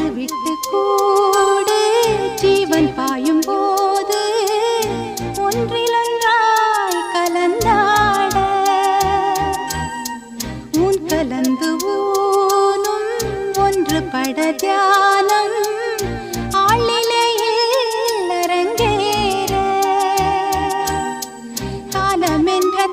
ஒன்று விட்டு கூடு ஜீவன் பாயும் போது ஒன்றிலொன்றாய் கலந்தாட உன் கலந்து ஊனும் ஒன்று பட தியானம் ஆளிலையில் அரங்கேற காலம் என்ற